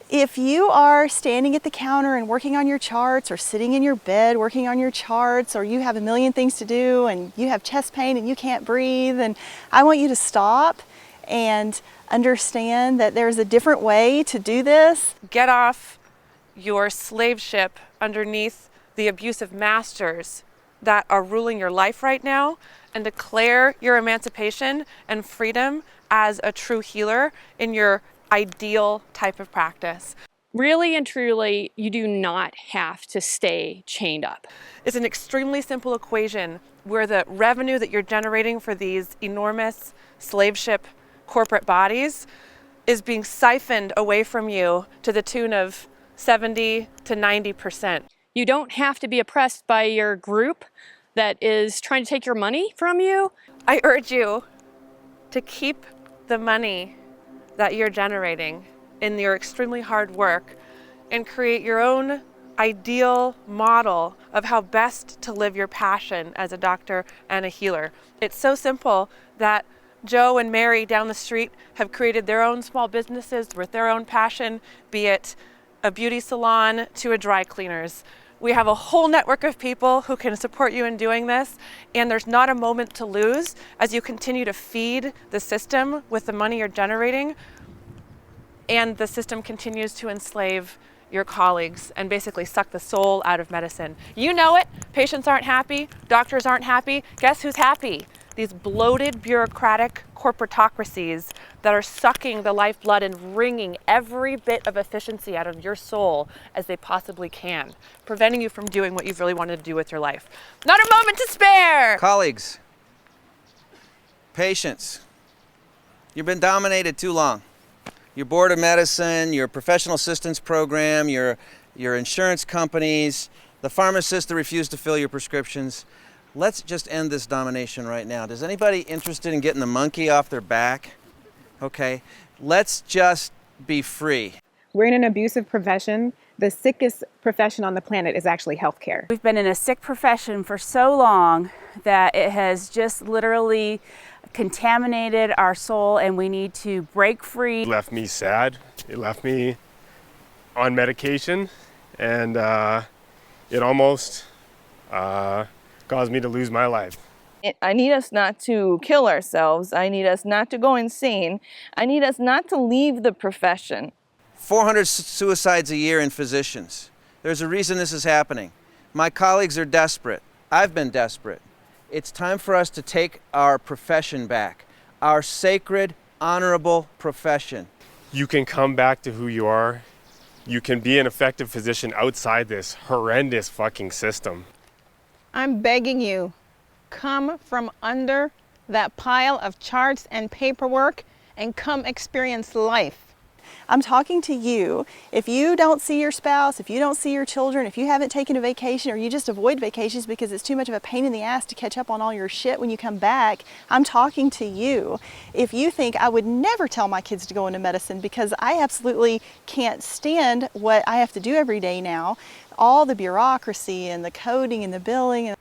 If you are standing at the counter and working on your charts, or sitting in your bed working on your charts, or you have a million things to do and you have chest pain and you can't breathe, and I want you to stop and understand that there's a different way to do this. Get off your slave ship underneath the abusive masters that are ruling your life right now, and declare your emancipation and freedom as a true healer in your ideal type of practice. Really and truly, you do not have to stay chained up. It's an extremely simple equation where the revenue that you're generating for these enormous slave ship corporate bodies is being siphoned away from you to the tune of 70 to 90%. You don't have to be oppressed by your group that is trying to take your money from you. I urge you to keep the money that you're generating in your extremely hard work and create your own ideal model of how best to live your passion as a doctor and a healer. It's so simple that Joe and Mary down the street have created their own small businesses with their own passion, be it a beauty salon to a dry cleaners. We have a whole network of people who can support you in doing this, and there's not a moment to lose as you continue to feed the system with the money you're generating, and the system continues to enslave your colleagues and basically suck the soul out of medicine. You know it. Patients aren't happy. Doctors aren't happy. Guess who's happy? These bloated, bureaucratic corporatocracies that are sucking the lifeblood and wringing every bit of efficiency out of your soul as they possibly can, preventing you from doing what you've really wanted to do with your life. Not a moment to spare! Colleagues, patients, you've been dominated too long. Your board of medicine, your professional assistance program, your insurance companies, the pharmacists that refuse to fill your prescriptions. Let's just end this domination right now. Does anybody interested in getting the monkey off their back? Okay, let's just be free. We're in an abusive profession. The sickest profession on the planet is actually healthcare. We've been in a sick profession for so long that it has just literally contaminated our soul, and we need to break free. It left me sad. It left me on medication, and it almost caused me to lose my life. I need us not to kill ourselves. I need us not to go insane. I need us not to leave the profession. 400 suicides a year in physicians. There's a reason this is happening. My colleagues are desperate. I've been desperate. It's time for us to take our profession back, our sacred, honorable profession. You can come back to who you are. You can be an effective physician outside this horrendous fucking system. I'm begging you, come from under that pile of charts and paperwork and come experience life. I'm talking to you. If you don't see your spouse, if you don't see your children, if you haven't taken a vacation, or you just avoid vacations because it's too much of a pain in the ass to catch up on all your shit when you come back, I'm talking to you. If you think I would never tell my kids to go into medicine because I absolutely can't stand what I have to do every day now, all the bureaucracy and the coding and the billing.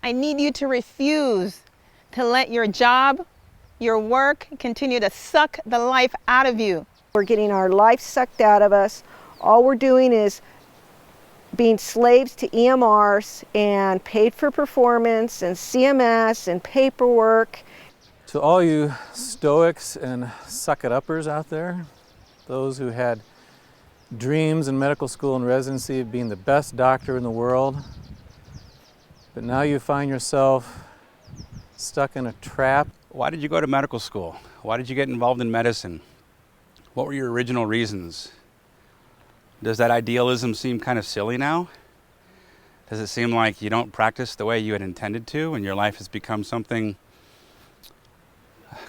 I need you to refuse to let your job, your work, continue to suck the life out of you. We're getting our life sucked out of us. All we're doing is being slaves to EMRs and paid for performance and CMS and paperwork. To all you stoics and suck-it-uppers out there, those who had dreams in medical school and residency of being the best doctor in the world, but now you find yourself stuck in a trap. Why did you go to medical school? Why did you get involved in medicine? What were your original reasons? Does that idealism seem kind of silly now? Does it seem like you don't practice the way you had intended to and your life has become something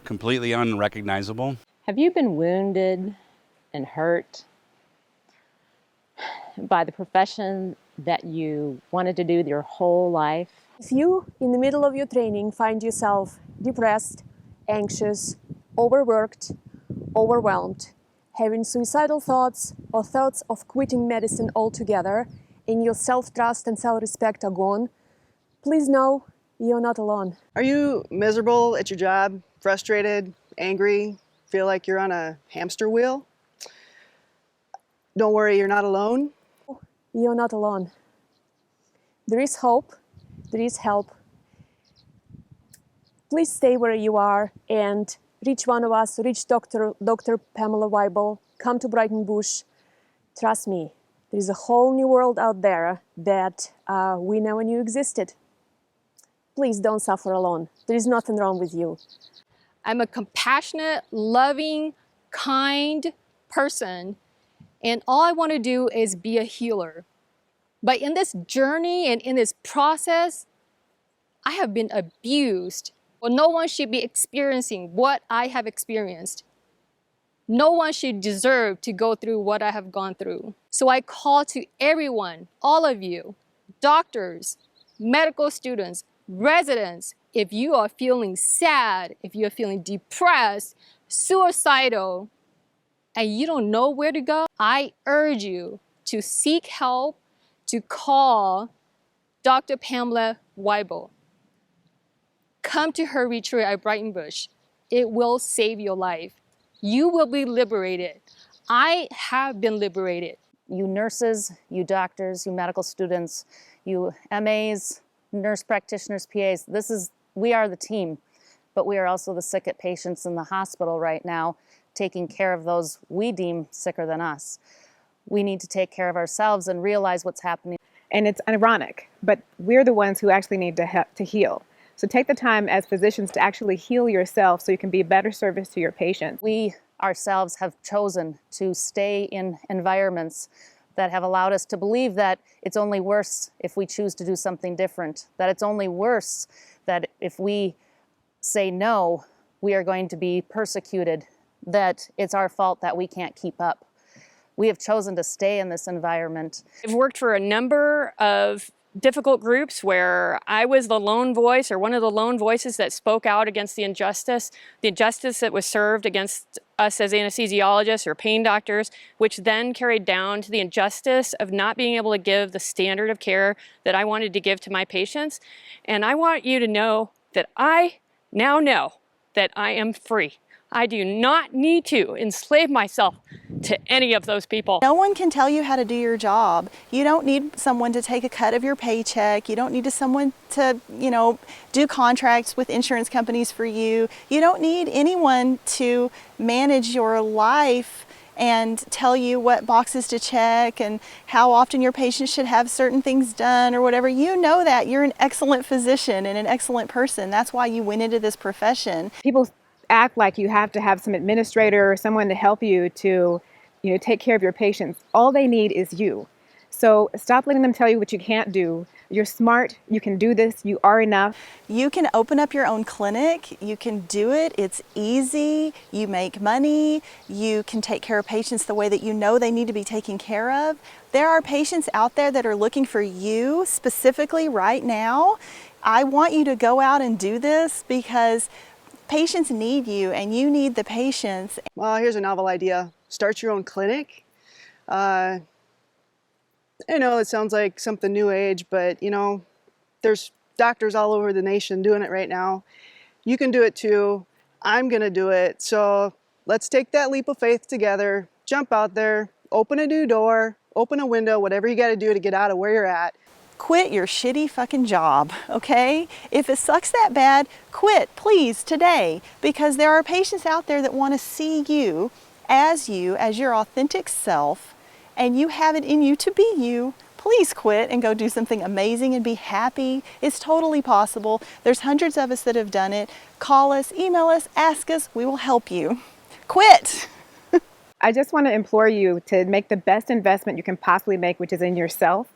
completely unrecognizable? Have you been wounded and hurt by the profession that you wanted to do your whole life? If you, in the middle of your training, find yourself depressed, anxious, overworked, overwhelmed, having suicidal thoughts or thoughts of quitting medicine altogether, and your self-trust and self-respect are gone, please know you're not alone. Are you miserable at your job, frustrated, angry, feel like you're on a hamster wheel? Don't worry, you're not alone. You're not alone. There is hope. There is help. Please stay where you are and reach one of us, reach Dr. Pamela Weibel, come to Brighton Bush. Trust me, there is a whole new world out there that we never knew existed. Please don't suffer alone. There is nothing wrong with you. I'm a compassionate, loving, kind person, and all I want to do is be a healer. But in this journey and in this process, I have been abused. Well, no one should be experiencing what I have experienced. No one should deserve to go through what I have gone through. So I call to everyone, all of you, doctors, medical students, residents, if you are feeling sad, if you are feeling depressed, suicidal, and you don't know where to go, I urge you to seek help, to call Dr. Pamela Weibel. Come to her retreat at Brighton Bush. It will save your life. You will be liberated. I have been liberated. You nurses, you doctors, you medical students, you MAs, nurse practitioners, PAs, we are the team, but we are also the sick patients in the hospital right now, taking care of those we deem sicker than us. We need to take care of ourselves and realize what's happening. And it's ironic, but we're the ones who actually need to heal. So take the time as physicians to actually heal yourself so you can be a better service to your patients. We ourselves have chosen to stay in environments that have allowed us to believe that it's only worse if we choose to do something different, that it's only worse that if we say no, we are going to be persecuted, that it's our fault that we can't keep up. We have chosen to stay in this environment. I've worked for a number of difficult groups where I was the lone voice or one of the lone voices that spoke out against the injustice that was served against us as anesthesiologists or pain doctors, which then carried down to the injustice of not being able to give the standard of care that I wanted to give to my patients. And I want you to know that I now know that I am free. I do not need to enslave myself to any of those people. No one can tell you how to do your job. You don't need someone to take a cut of your paycheck. You don't need someone to, do contracts with insurance companies for you. You don't need anyone to manage your life and tell you what boxes to check and how often your patients should have certain things done or whatever. You know that. You're an excellent physician and an excellent person. That's why you went into this profession. People act like you have to have some administrator or someone to help you to, take care of your patients. All they need is you. So stop letting them tell you what you can't do. You're smart, you can do this, you are enough. You can open up your own clinic, you can do it, it's easy, you make money, you can take care of patients the way that you know they need to be taken care of. There are patients out there that are looking for you specifically right now. I want you to go out and do this because patients need you and you need the patients. Well, here's a novel idea. Start your own clinic. I know it sounds like something new age, but there's doctors all over the nation doing it right now. You can do it too. I'm gonna do it. So let's take that leap of faith together, jump out there, open a new door, open a window, whatever you gotta do to get out of where you're at. Quit your shitty fucking job, okay? If it sucks that bad, quit, please, today. Because there are patients out there that want to see you, as your authentic self, and you have it in you to be you. Please quit and go do something amazing and be happy. It's totally possible. There's hundreds of us that have done it. Call us, email us, ask us, we will help you. Quit! I just want to implore you to make the best investment you can possibly make, which is in yourself.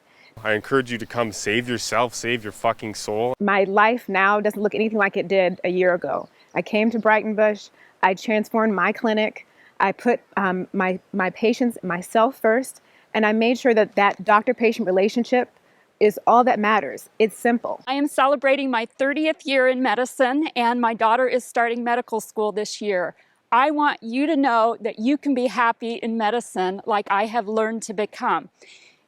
I encourage you to come save yourself, save your fucking soul. My life now doesn't look anything like it did a year ago. I came to Brighton Bush, I transformed my clinic, I put my patients, myself first, and I made sure that doctor-patient relationship is all that matters. It's simple. I am celebrating my 30th year in medicine, and my daughter is starting medical school this year. I want you to know that you can be happy in medicine like I have learned to become.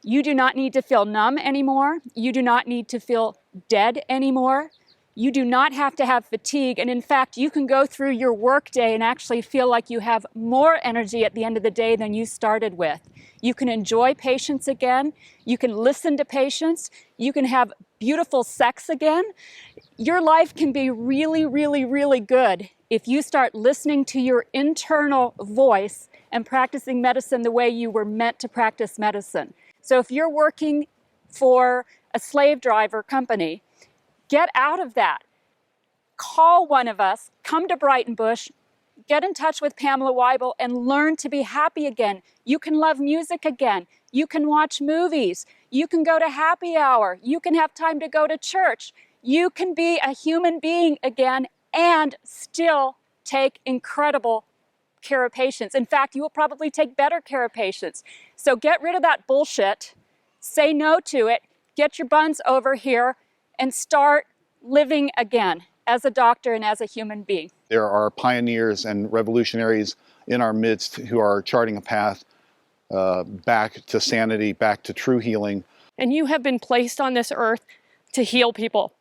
You do not need to feel numb anymore. You do not need to feel dead anymore. You do not have to have fatigue. And in fact, you can go through your workday and actually feel like you have more energy at the end of the day than you started with. You can enjoy patients again. You can listen to patients. You can have beautiful sex again. Your life can be really, really, really good if you start listening to your internal voice and practicing medicine the way you were meant to practice medicine. So if you're working for a slave driver company, get out of that. Call one of us, come to Brighton Bush, get in touch with Pamela Weibel and learn to be happy again. You can love music again. You can watch movies. You can go to happy hour. You can have time to go to church. You can be a human being again and still take incredible care of patients. In fact, you will probably take better care of patients. So get rid of that bullshit, say no to it, get your buns over here, and start living again as a doctor and as a human being. There are pioneers and revolutionaries in our midst who are charting a path back to sanity, back to true healing. And you have been placed on this earth to heal people.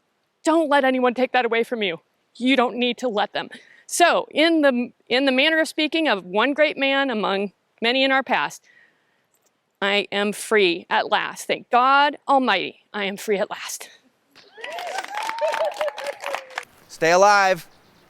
Don't let anyone take that away from you. You don't need to let them. So, in the manner of speaking of one great man among many in our past, I am free at last. Thank God Almighty, I am free at last. Stay alive.